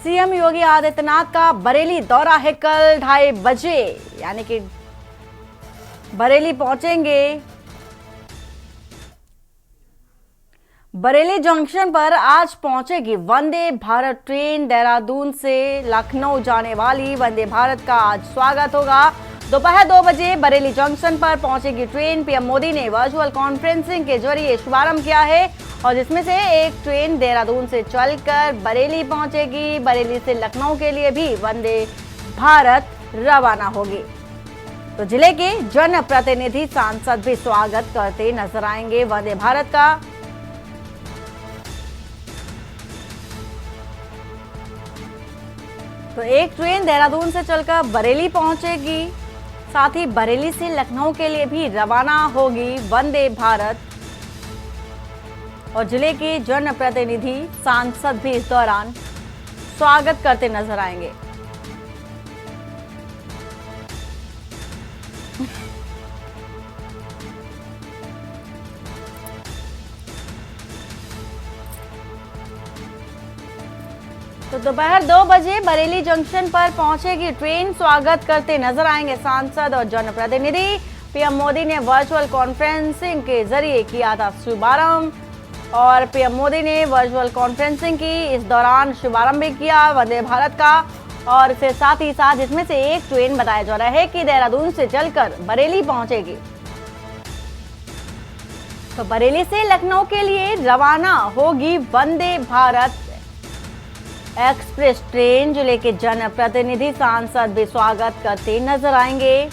सीएम योगी आदित्यनाथ का बरेली दौरा है कल 2:30 बजे, यानी कि बरेली पहुंचेंगे। बरेली जंक्शन पर आज पहुंचेगी वंदे भारत ट्रेन। देहरादून से लखनऊ जाने वाली वंदे भारत का आज स्वागत होगा। दोपहर 2 बजे बरेली जंक्शन पर पहुंचेगी ट्रेन। पीएम मोदी ने वर्चुअल कॉन्फ्रेंसिंग के जरिए शुभारंभ किया है और जिसमें से एक ट्रेन देहरादून से चलकर बरेली पहुंचेगी। बरेली से लखनऊ के लिए भी वंदे भारत रवाना होगी। तो जिले के जनप्रतिनिधि सांसद भी स्वागत करते नजर आएंगे वंदे भारत का। तो एक ट्रेन देहरादून से चलकर बरेली पहुंचेगी, साथ ही बरेली से लखनऊ के लिए भी रवाना होगी वंदे भारत। और जिले के जनप्रतिनिधि सांसद भी इस दौरान स्वागत करते नजर आएंगे। तो दोपहर 2 बजे बरेली जंक्शन पर पहुंचेगी ट्रेन। स्वागत करते नजर आएंगे सांसद और जनप्रतिनिधि। पीएम मोदी ने वर्चुअल कॉन्फ्रेंसिंग के जरिए किया था शुभारंभ और पीएम मोदी ने वर्चुअल कॉन्फ्रेंसिंग की इस दौरान शुभारंभ भी किया वंदे भारत का। और इसके साथ ही साथ इसमें से एक ट्रेन बताया जा रहा है कि देहरादून से चलकर बरेली पहुंचेगी। तो बरेली से लखनऊ के लिए रवाना होगी वंदे भारत एक्सप्रेस ट्रेन। जिले के जनप्रतिनिधि सांसद भी स्वागत करते नजर आएंगे।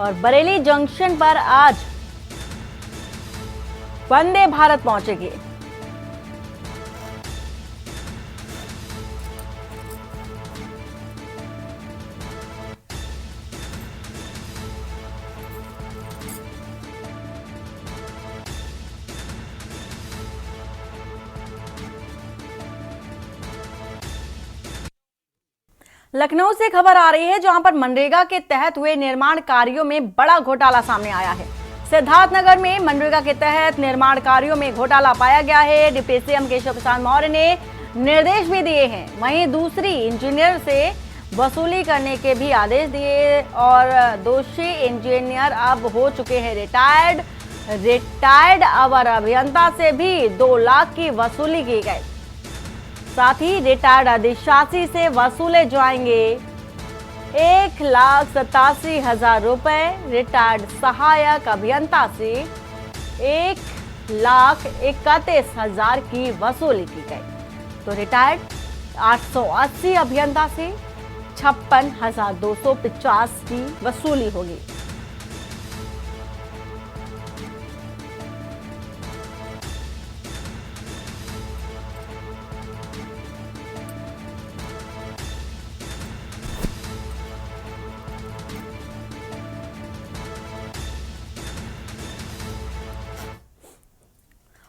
और बरेली जंक्शन पर आज वंदे भारत पहुंचेगी। लखनऊ से खबर आ रही है जहां पर मनरेगा के तहत हुए निर्माण कार्यों में बड़ा घोटाला सामने आया है। सिद्धार्थनगर में मनरेगा के तहत निर्माण कार्यों में घोटाला पाया गया है। डिप्टी सीएम केशव प्रसाद मौर्य ने निर्देश भी दिए हैं। वहीं दूसरी इंजीनियर से वसूली करने के भी आदेश दिए और दोषी इंजीनियर अब हो चुके हैं रिटायर्ड अवर अभियंता से भी 2 लाख की वसूली की गई। साथ ही रिटायर्ड अधिशासी से वसूले जाएंगे 1,87,000 रुपए। रिटायर्ड सहायक अभियंता से 1,31,000 की वसूली की गई। तो रिटायर्ड 880 अभियंता से 56,250 की वसूली होगी।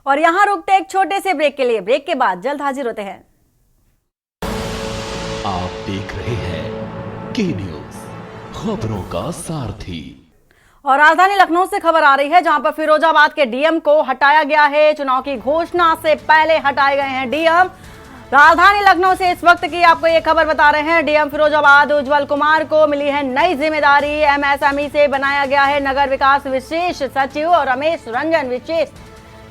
और यहां रुकते एक छोटे से ब्रेक के लिए। ब्रेक के बाद जल्द हाजिर होते हैं। आप देख रहे हैं के न्यूज, खबरों का सारथी। और राजधानी लखनऊ से खबर आ रही है जहां पर फिरोजाबाद के डीएम को हटाया गया है। चुनाव की घोषणा से पहले हटाए गए हैं डीएम। राजधानी लखनऊ से इस वक्त की आपको ये खबर बता रहे हैं। डीएम फिरोजाबाद उज्जवल कुमार को मिली है नई जिम्मेदारी। एमएसएमई से बनाया गया है नगर विकास विशेष सचिव और रमेश रंजन विशेष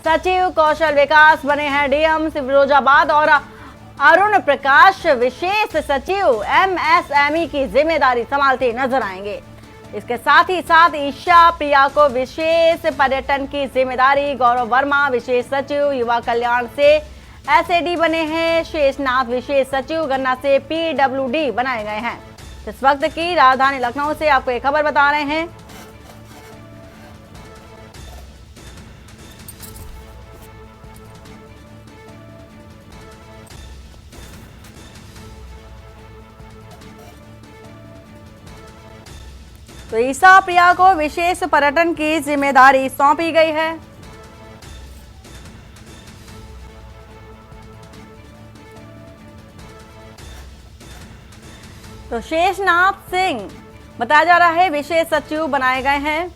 सचिव कौशल विकास बने हैं डीएम फिरोजाबाद और अरुण प्रकाश विशेष सचिव एमएसएमई की जिम्मेदारी संभालते नजर आएंगे। इसके साथ ही साथ ईशा प्रिया को विशेष पर्यटन की जिम्मेदारी, गौरव वर्मा विशेष सचिव युवा कल्याण से एसएडी बने हैं, शेषनाथ विशेष सचिव गन्ना से पीडब्ल्यूडी बनाए गए हैं। इस वक्त की राजधानी लखनऊ से आपको एक खबर बता रहे हैं। तो ईशा प्रिया को विशेष पर्यटन की जिम्मेदारी सौंपी गई है। तो शेषनाथ सिंह बताया जा रहा है विशेष सचिव बनाए गए हैं।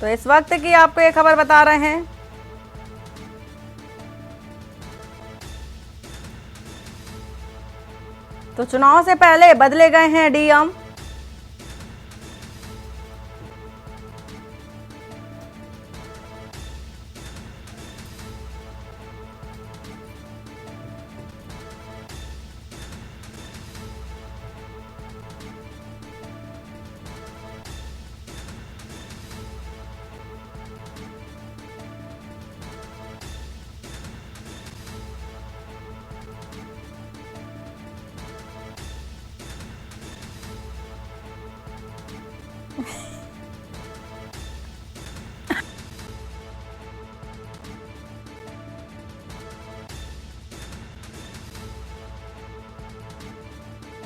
तो इस वक्त की आपको ये खबर बता रहे हैं। तो चुनाव से पहले बदले गए हैं डीएम।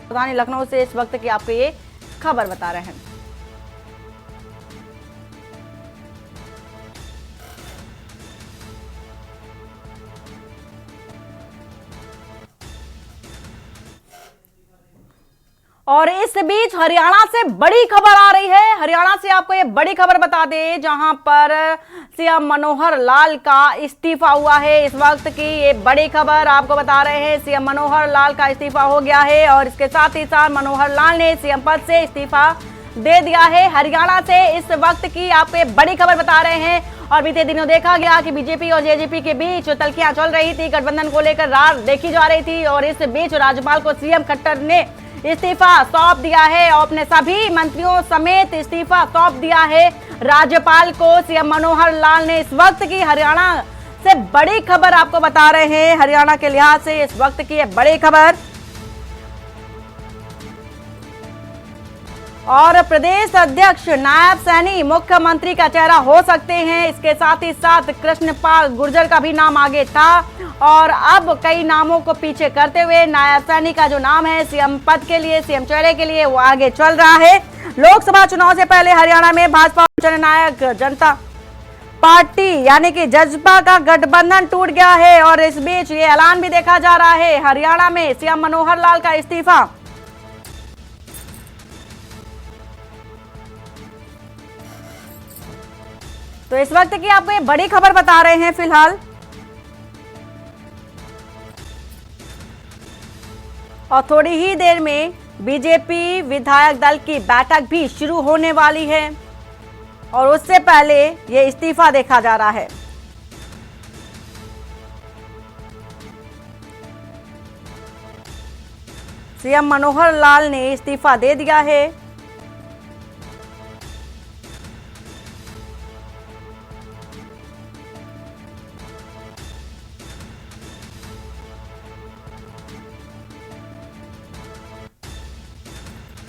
राजधानी लखनऊ से इस वक्त की आपको ये खबर बता रहे हैं। और इस बीच हरियाणा से बड़ी खबर आ रही है। हरियाणा से आपको ये बड़ी खबर बता दें जहां पर सीएम मनोहर लाल का इस्तीफा हुआ है। इस वक्त की ये बड़ी खबर आपको बता रहे हैं। सीएम मनोहर लाल का इस्तीफा हो गया है और इसके साथ ही साथ मनोहर लाल ने सीएम पद से इस्तीफा दे दिया है। हरियाणा से इस वक्त की आपको ये बड़ी खबर बता रहे हैं। और बीते दिनों देखा गया कि बीजेपी और जेजेपी के बीच तल्खियां चल रही थी, गठबंधन को लेकर रार देखी जा रही थी और इस बीच राज्यपाल को सीएम खट्टर ने इस्तीफा सौंप दिया है और अपने सभी मंत्रियों समेत इस्तीफा सौंप दिया है राज्यपाल को। सीएम मनोहर लाल ने इस वक्त की हरियाणा से बड़ी खबर आपको बता रहे हैं। हरियाणा के लिहाज से इस वक्त की ये बड़ी खबर। और प्रदेश अध्यक्ष नायब सैनी मुख्यमंत्री का चेहरा हो सकते हैं। इसके साथ ही साथ कृष्णपाल गुर्जर का भी नाम आगे था और अब कई नामों को पीछे करते हुए नायब सैनी का जो नाम है सीएम पद के लिए, सीएम चेहरे के लिए, वो आगे चल रहा है। लोकसभा चुनाव से पहले हरियाणा में भाजपा जननायक जनता पार्टी यानी कि जजपा का गठबंधन टूट गया है और इस बीच ये ऐलान भी देखा जा रहा है हरियाणा में सीएम मनोहर लाल का इस्तीफा। तो इस वक्त की आपको ये बड़ी खबर बता रहे हैं फिलहाल। और थोड़ी ही देर में बीजेपी विधायक दल की बैठक भी शुरू होने वाली है और उससे पहले ये इस्तीफा देखा जा रहा है। सीएम मनोहर लाल ने इस्तीफा दे दिया है।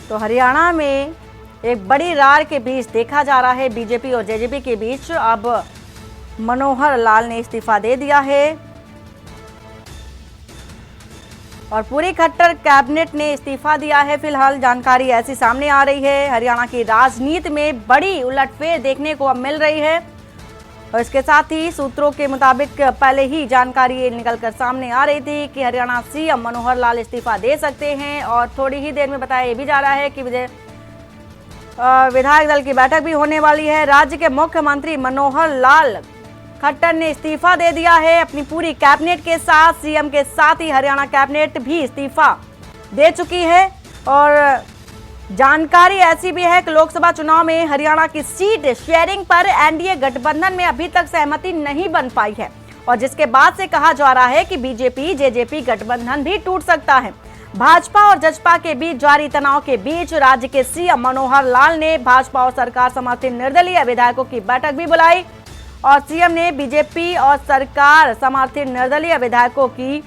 तो हरियाणा में एक बड़ी रार के बीच देखा जा रहा है बीजेपी और जेजेपी के बीच अब मनोहर लाल ने इस्तीफा दे दिया है और पूरी खट्टर कैबिनेट ने इस्तीफा दिया है। फिलहाल जानकारी ऐसी सामने आ रही है, हरियाणा की राजनीति में बड़ी उलटफेर देखने को अब मिल रही है और इसके साथ ही सूत्रों के मुताबिक पहले ही जानकारी निकलकर सामने आ रही थी कि हरियाणा सीएम मनोहर लाल इस्तीफा दे सकते हैं और थोड़ी ही देर में बताया भी जा रहा है कि विधायक दल की बैठक भी होने वाली है। राज्य के मुख्यमंत्री मनोहर लाल खट्टर ने इस्तीफा दे दिया है अपनी पूरी कैबिनेट के साथ। सीएम के साथ ही हरियाणा कैबिनेट भी इस्तीफा दे चुकी है और जानकारी ऐसी भी है कि लोकसभा चुनाव में हरियाणा की सीट शेयरिंग पर एनडीए गठबंधन में अभी तक सहमति नहीं बन पाई है और जिसके बाद से कहा जा रहा है कि बीजेपी जेजेपी गठबंधन भी टूट सकता है। भाजपा और जजपा के बीच जारी तनाव के बीच राज्य के सीएम मनोहर लाल ने भाजपा और सरकार समर्थित निर्दलीय विधायकों की बैठक भी बुलाई और सीएम ने बीजेपी और सरकार समर्थित निर्दलीय विधायकों की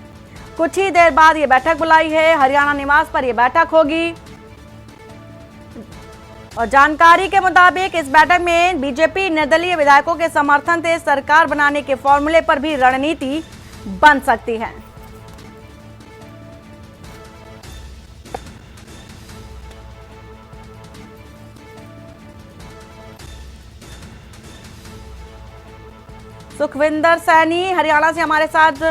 कुछ ही देर बाद ये बैठक बुलाई है। हरियाणा निवास पर यह बैठक होगी और जानकारी के मुताबिक इस बैठक में बीजेपी निर्दलीय विधायकों के समर्थन से सरकार बनाने के फॉर्मूले पर भी रणनीति बन सकती है। सुखविंदर सैनी हरियाणा से हमारे साथ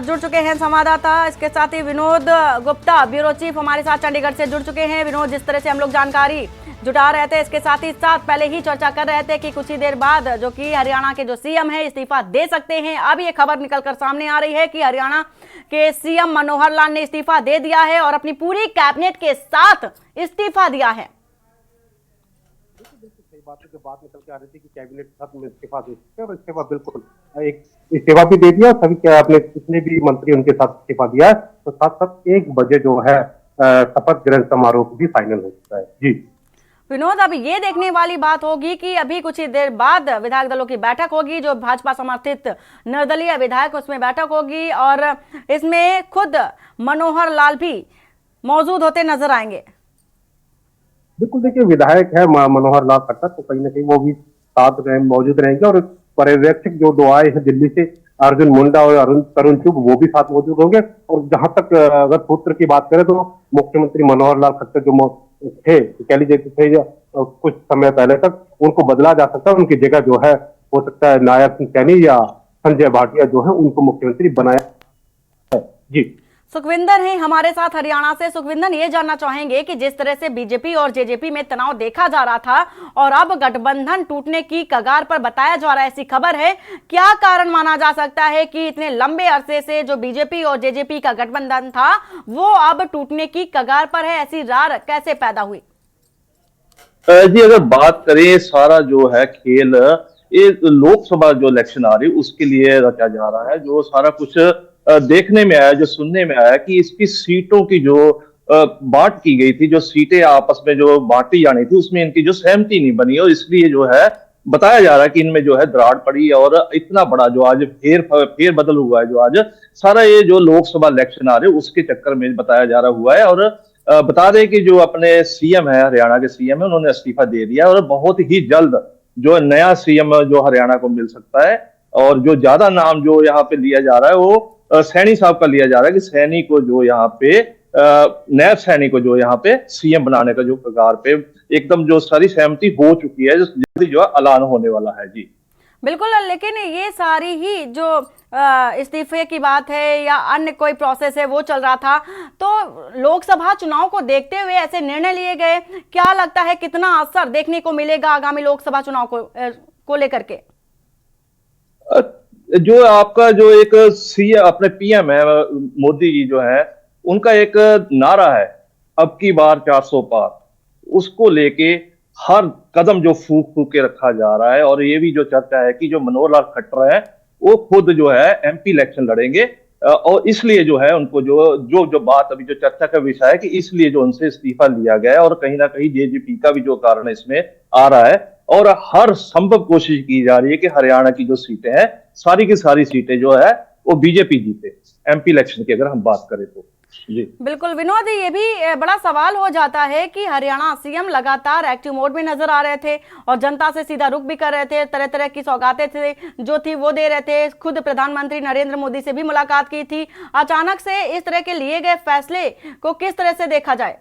जुड़ चुके हैं संवाददाता। इसके साथ ही विनोद गुप्ता ब्यूरो चीफ हमारे साथ चंडीगढ़ से जुड़ चुके हैं। विनोद, जिस तरह से हम लोग जानकारी जुटा रहे थे इसके साथ ही साथ पहले ही चर्चा कर रहे थे कि कुछ ही देर बाद जो कि हरियाणा के जो सीएम है इस्तीफा दे सकते हैं। अब ये खबर निकलकर सामने आ रही है कि हरियाणा के सीएम मनोहर लाल ने इस्तीफा दे दिया है और अपनी पूरी कैबिनेट के साथ इस्तीफा दिया है। बातों के बाद निकल के आ रही थी कि कैबिनेट के साथ में इस्तीफा दे सकते हैं और इस्तीफा बिल्कुल एक इस्तीफा भी दे दिया। सभी क्या आपने जितने भी मंत्री उनके साथ इस्तीफा दिया है तो साथ साथ 1 बजे जो है शपथ ग्रहण समारोह भी फाइनल हो चुका है। जी विनोद, अब ये देखने वाली बात होगी कि अभी कुछ ही देर बाद विधायक दलों की बैठक होगी, जो भाजपा समर्थित निर्दलीय विधायक उसमें बैठक होगी और इसमें खुद मनोहर लाल भी मौजूद होते नजर आएंगे। बिल्कुल, देखिए विधायक है मनोहर लाल खट्टर, तो कहीं ना कहीं वो भी साथ मौजूद रहेंगे और पर्यवेक्षक जो 2 आए हैं दिल्ली से, अर्जुन मुंडा और तरुण चुग, वो भी साथ मौजूद होंगे। और जहां तक अगर सूत्र की बात करें तो मुख्यमंत्री मनोहर लाल खट्टर जो थे, कह लीजिए थे कुछ समय पहले तक, उनको बदला जा सकता है। उनकी जगह जो है हो सकता है नायब सिंह सैनी या संजय भाटिया जो है उनको मुख्यमंत्री बनाया है। जी सुखविंदर हैं हमारे साथ हरियाणा से। सुखविंदर, ये जानना चाहेंगे कि जिस तरह से बीजेपी और जेजेपी में तनाव देखा जा रहा था और अब गठबंधन टूटने की कगार पर बताया जा रहा है, ऐसी खबर है, क्या कारण माना जा सकता है कि इतने लंबे अरसे से जो बीजेपी और जेजेपी का गठबंधन था वो अब टूटने की कगार पर है? ऐसी रार कैसे पैदा हुई? जी अगर बात करें, सारा जो है खेल ये लोकसभा जो इलेक्शन आ रही है उसके लिए रचा जा रहा है। जो सारा कुछ देखने में आया, जो सुनने में आया कि इसकी सीटों की जो बांट की गई थी, जो सीटें आपस में जो बांटी जानी थी, उसमें इनकी जो सहमति नहीं बनी और इसलिए जो है बताया जा रहा है कि इनमें जो है दरार पड़ी और इतना बड़ा जो आज फेर बदल हुआ है, जो आज सारा ये जो लोकसभा इलेक्शन आ रहे हैं उसके चक्कर में बताया जा रहा हुआ है। और बता दें कि जो अपने सीएम है, हरियाणा के सीएम है, उन्होंने इस्तीफा दे दिया और बहुत ही जल्द जो नया सीएम जो हरियाणा को मिल सकता है। और जो ज्यादा नाम जो यहाँ पे लिया जा रहा है वो सैनी साहब का लिया जा रहा है कि सैनी को जो यहाँ पे नैब सैनी को जो यहाँ पे सीएम बनाने का जो कगार पे एकदम जो सारी सहमति हो चुकी है, जल्दी जो ऐलान होने वाला है। जी बिल्कुल, लेकिन ये सारी ही जो इस्तीफे की बात है या अन्य कोई प्रोसेस है वो चल रहा था, तो लोकसभा चुनाव को देखते हुए ऐसे निर्णय लिए गए। क्या लगता है कितना असर देखने को मिलेगा आगामी लोकसभा चुनाव को लेकर के? जो आपका जो एक अपने पीएम है मोदी जी जो है, उनका एक नारा है अब की बार 400 पार, उसको लेके हर कदम जो फूक फूक के रखा जा रहा है। और ये भी जो चर्चा है कि जो मनोहर लाल खट्टर है वो खुद जो है एमपी इलेक्शन लड़ेंगे, और इसलिए जो है उनको जो बात अभी जो चर्चा का विषय है कि इसलिए जो उनसे इस्तीफा लिया गया है, और कहीं ना कहीं जेजेपी का भी जो कारण इसमें आ रहा है। और हर संभव कोशिश की जा रही है कि हरियाणा की जो सीटें हैं, सारी की सारी सीटें जो है वो बीजेपी जीते एमपी इलेक्शन की, अगर हम बात करें तो। जी बिल्कुल विनोद, ये भी बड़ा सवाल हो जाता है कि हरियाणा सीएम लगातार एक्टिव मोड में नजर आ रहे थे और जनता से सीधा रुख भी कर रहे थे, तरह तरह की सौगातें थे जो थी वो दे रहे थे, खुद प्रधानमंत्री नरेंद्र मोदी से भी मुलाकात की थी। अचानक से इस तरह के लिए गए फैसले को किस तरह से देखा जाए?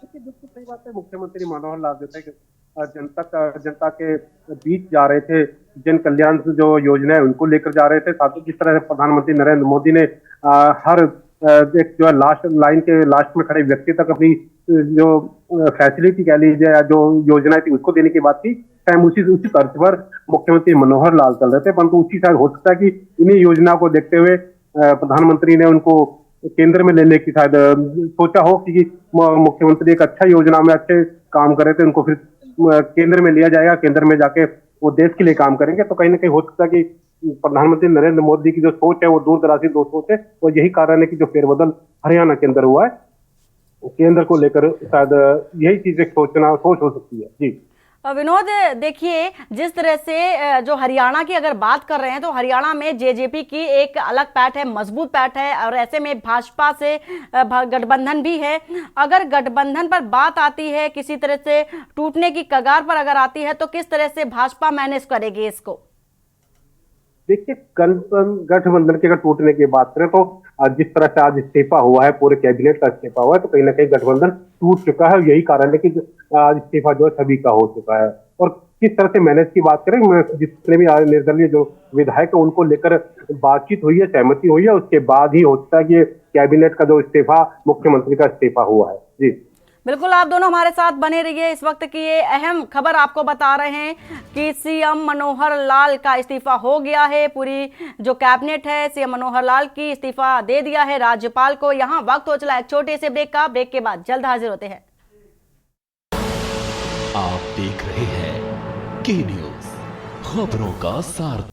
बिल्कुल सही बात है। मुख्यमंत्री मनोहर लाल जो थे जनता के बीच जा रहे थे, जन कल्याण जो योजना है उनको लेकर जा रहे थे। साथ ही जिस तरह से प्रधानमंत्री नरेंद्र मोदी ने हर एक जो है लास्ट लाइन के लास्ट में खड़े व्यक्ति तक अपनी जो फैसिलिटी कह लीजिए या जो योजना थी उसको देने की बात थी, टाइम उसी तर्ज पर मुख्यमंत्री मनोहर लाल चल रहे थे। परंतु उसी शायद हो सकता है कि इन्हीं योजना को देखते हुए प्रधानमंत्री ने उनको केंद्र में लेने की शायद सोचा हो कि मुख्यमंत्री एक अच्छा योजना में अच्छे काम कर रहे थे, उनको फिर केंद्र में लिया जाएगा, केंद्र में जाके वो देश के लिए काम करेंगे। तो कहीं ना कहीं हो सकता है कि प्रधानमंत्री नरेंद्र मोदी की जो सोच है वो दूरदराजी दो सोच है, और यही कारण है कि जो फेरबदल हरियाणा के अंदर हुआ है, केंद्र को लेकर शायद यही चीज एक सोच हो सकती है। जी विनोद, देखिए जिस तरह से जो हरियाणा की अगर बात कर रहे हैं तो हरियाणा में जेजेपी की एक अलग पैठ है, मजबूत पैठ है, और ऐसे में भाजपा से गठबंधन भी है। अगर गठबंधन पर बात आती है, किसी तरह से टूटने की कगार पर अगर आती है, तो किस तरह से भाजपा मैनेज करेगी इसको? देखिए, गठबंधन के अगर टूटने की बात करें तो जिस तरह से आज इस्तीफा हुआ है, पूरे कैबिनेट का इस्तीफा हुआ है, तो कहीं ना कहीं गठबंधन टूट चुका है। यही कारण है कि आज इस्तीफा जो है सभी का हो चुका है। और किस तरह से मैनेज की बात करें, जितने भी निर्दलीय जो विधायक है उनको लेकर बातचीत हुई है, सहमति हुई है, उसके बाद ही हो सकता है कि कैबिनेट का जो इस्तीफा मुख्यमंत्री का इस्तीफा हुआ है। जी बिल्कुल, आप दोनों हमारे साथ बने रहिए। इस वक्त की ये अहम खबर आपको बता रहे हैं कि सीएम मनोहर लाल का इस्तीफा हो गया है। पूरी जो कैबिनेट है सीएम मनोहर लाल की इस्तीफा दे दिया है राज्यपाल को। यहाँ वक्त हो चला एक छोटे से ब्रेक का। ब्रेक के बाद जल्द हाजिर होते हैं। आप देख रहे हैं के न्यूज, खबरों का सार।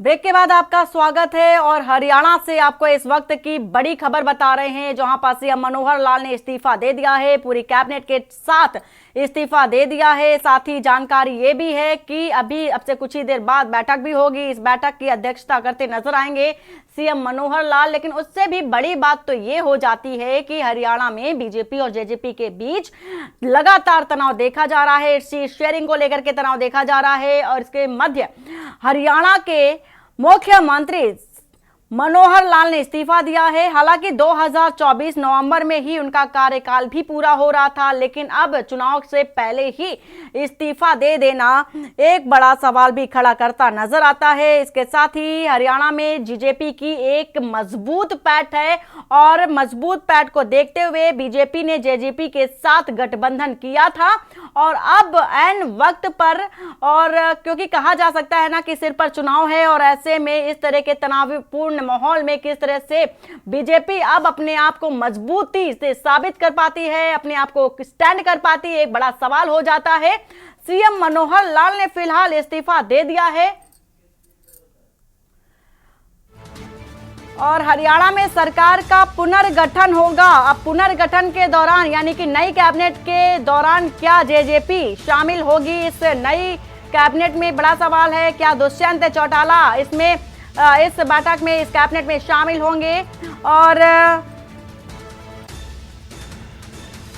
ब्रेक के बाद आपका स्वागत है और हरियाणा से आपको इस वक्त की बड़ी खबर बता रहे हैं, जहां पर सीएम मनोहर लाल ने इस्तीफा दे दिया है, पूरी कैबिनेट के साथ इस्तीफा दे दिया है। साथ ही जानकारी ये भी है कि अभी अब से कुछ ही देर बाद बैठक भी होगी। इस बैठक की अध्यक्षता करते नजर आएंगे सीएम मनोहर लाल। लेकिन उससे भी बड़ी बात तो ये हो जाती है कि हरियाणा में बीजेपी और जेजेपी के बीच लगातार तनाव देखा जा रहा है, सीट शेयरिंग को लेकर के तनाव देखा जा रहा है। और इसके मध्य हरियाणा के मुख्यमंत्री मनोहर लाल ने इस्तीफा दिया है। हालांकि 2024 नवंबर में ही उनका कार्यकाल भी पूरा हो रहा था, लेकिन अब चुनाव से पहले ही इस्तीफा दे देना एक बड़ा सवाल भी खड़ा करता नजर आता है। इसके साथ ही हरियाणा में बीजेपी की एक मजबूत पैठ है और मजबूत पैठ को देखते हुए बीजेपी ने जेजेपी के साथ गठबंधन किया था और अब ऐन वक्त पर, और क्योंकि कहा जा सकता है ना कि सिर पर चुनाव है, और ऐसे में इस तरह के तनावपूर्ण माहौल में किस तरह से बीजेपी अब अपने आप को मजबूती से साबित कर पाती है, अपने आप को स्टैंड कर पाती है, एक बड़ा सवाल हो जाता है। सीएम मनोहर लाल ने फिलहाल इस्तीफा दे दिया है और हरियाणा में सरकार का पुनर्गठन होगा। अब पुनर्गठन के दौरान यानी कि नई कैबिनेट के दौरान क्या जेजेपी शामिल होगी इस नई कैबिनेट में, बड़ा सवाल है। क्या दुष्यंत चौटाला इसमें इस बैठक में, इस कैबिनेट में शामिल होंगे? और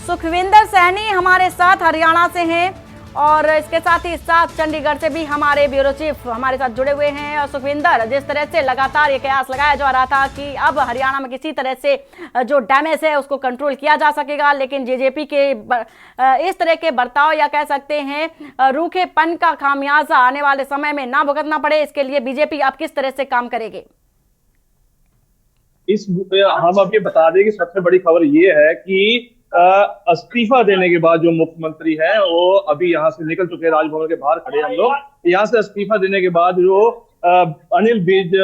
सुखविंदर सैनी हमारे साथ हरियाणा से हैं और इसके साथ ही साथ चंडीगढ़ से भी हमारे ब्यूरो चीफ हमारे साथ जुड़े हुए हैं। और सुखविंदर, जिस तरह से लगातार ये कयास लगाया जा रहा था कि अब हरियाणा में किसी तरह से जो डैमेज है उसको कंट्रोल किया जा सकेगा, लेकिन जेजेपी के इस तरह के बर्ताव या कह सकते हैं रूखेपन का खामियाजा आने वाले समय में ना भुगतना पड़े, इसके लिए बीजेपी अब किस तरह से काम करेगी? हम अब ये बता दें कि सबसे बड़ी खबर ये है कि इस्तीफा देने के बाद जो मुख्यमंत्री हैं वो अभी यहाँ से निकल चुके हैं। राजभवन के बाहर खड़े हम लोग। यहाँ से इस्तीफा देने के बाद जो अनिल विज,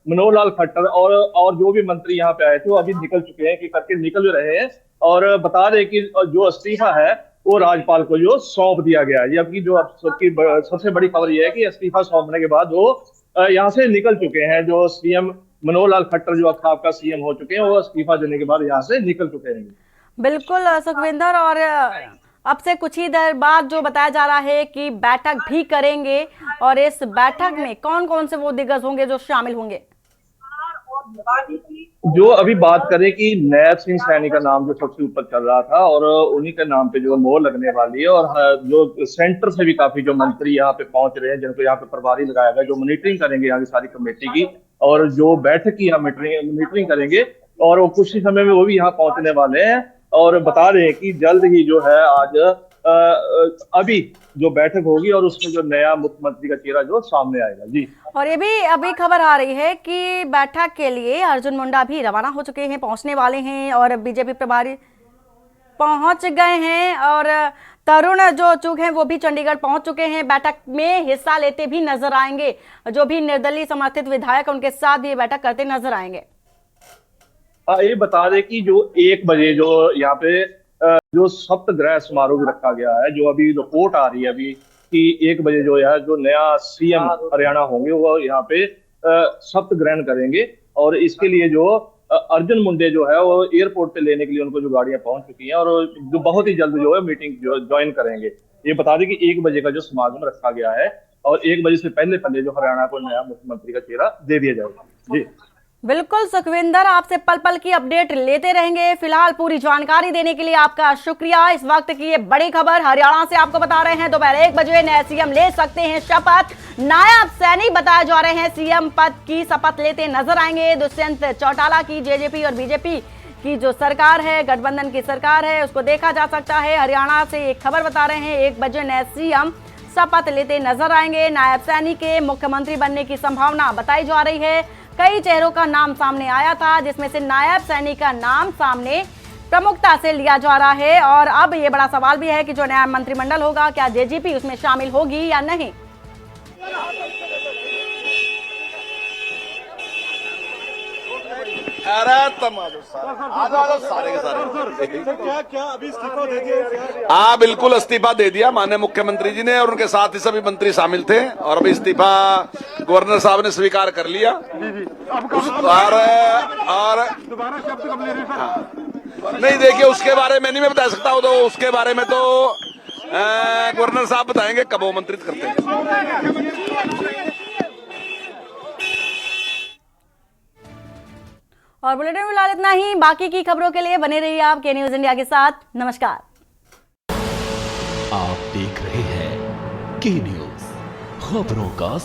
मनोहर लाल खट्टर और जो भी मंत्री यहाँ पे आए थे वो अभी निकल चुके हैं, कि करके निकल रहे हैं। और बता दें कि जो इस्तीफा है वो राज्यपाल को जो सौंप दिया गया है। जबकि जो सबसे बड़ी खबर यह है कि इस्तीफा सौंपने के बाद वो यहाँ से निकल चुके हैं। जो सीएम मनोहर लाल खट्टर जो आपका सीएम हो चुके हैं, वो इस्तीफा देने के बाद यहाँ से निकल चुके हैं। बिल्कुल सुखविंदर, और अब से कुछ ही देर बाद जो बताया जा रहा है कि बैठक भी करेंगे, और इस बैठक में कौन कौन से वो दिग्गज होंगे जो शामिल होंगे? जो अभी बात करें कि नैब सिंह सैनी का नाम जो सबसे ऊपर चल रहा था, और उन्हीं के नाम पे जो मोहर लगने वाली है। और जो सेंटर से भी काफी जो मंत्री यहाँ पे पहुंच रहे हैं, जिनको यहाँ पे प्रभारी लगाया गया, जो मॉनिटरिंग करेंगे यहाँ की सारी कमेटी की, और जो बैठक की यहाँ मॉनिटरिंग करेंगे, और वो कुछ ही समय में वो भी यहाँ पहुंचने वाले हैं। और बता रहे हैं कि जल्द ही जो है आज अभी जो बैठक होगी और उसमें जो नया मुख्यमंत्री का चेहरा जो सामने आएगा। जी, और ये भी अभी खबर आ रही है कि बैठक के लिए अर्जुन मुंडा भी रवाना हो चुके हैं, पहुंचने वाले हैं, और बीजेपी प्रभारी पहुंच गए हैं, और तरुण जो चुग हैं वो भी चंडीगढ़ पहुंच चुके हैं। बैठक में हिस्सा लेते भी नजर आएंगे, जो भी निर्दलीय समर्थित विधायक उनके साथ भी बैठक करते नजर आएंगे। ये बता दें कि जो 1 बजे जो यहाँ पे जो सप्तग्रह समारोह रखा गया है, जो अभी रिपोर्ट आ रही है अभी कि 1 बजे जो है जो नया सीएम हरियाणा होंगे वो यहाँ पे शपथ ग्रहण करेंगे। और इसके लिए जो अर्जुन मुंडे जो है वो एयरपोर्ट पे लेने के लिए उनको जो गाड़ियां पहुंच चुकी हैं, और जो बहुत ही जल्द जो है मीटिंग जो ज्वाइन करेंगे। ये बता दें कि 1 बजे का जो समागम रखा गया है, और 1 बजे से पहले जो हरियाणा को नया मुख्यमंत्री का चेहरा दे दिया जाएगा। जी बिल्कुल सुखविंदर, आपसे पल पल की अपडेट लेते रहेंगे। फिलहाल पूरी जानकारी देने के लिए आपका शुक्रिया। इस वक्त की ये बड़ी खबर हरियाणा से आपको बता रहे हैं। दोपहर 1 बजे नए सीएम ले सकते हैं शपथ। नायब सैनी बताए जा रहे हैं सीएम पद की शपथ लेते नजर आएंगे। दुष्यंत चौटाला की जेजेपी और बीजेपी की जो सरकार है, गठबंधन की सरकार है, उसको देखा जा सकता है। हरियाणा से एक खबर बता रहे हैं, 1 बजे नए सीएम शपथ लेते नजर आएंगे। नायब सैनी के मुख्यमंत्री बनने की संभावना बताई जा रही है। कई चेहरों का नाम सामने आया था, जिसमें से नायब सैनी का नाम सामने प्रमुखता से लिया जा रहा है। और अब ये बड़ा सवाल भी है कि जो नया मंत्रिमंडल होगा, क्या जेजेपी उसमें शामिल होगी या नहीं। सारे के सारे क्या अभी इस्तीफा दे दिया? हाँ बिल्कुल इस्तीफा दे दिया माननीय मुख्यमंत्री जी ने, और उनके साथ ही सभी मंत्री शामिल थे, और अभी इस्तीफा गवर्नर साहब ने स्वीकार कर लिया। और दोबारा शब्द कब ले रहे हैं? हाँ। नहीं देखिए, उसके बारे में नहीं मैं बता सकता हूँ, तो उसके बारे में तो गवर्नर साहब बताएंगे कब वो मंत्रित करते हैं। और बुलेटिन में फिलहाल इतना ही। बाकी की खबरों के लिए बने रहिए आप के न्यूज इंडिया के साथ। नमस्कार। आप देख रहे हैं के न्यूज, खबरों का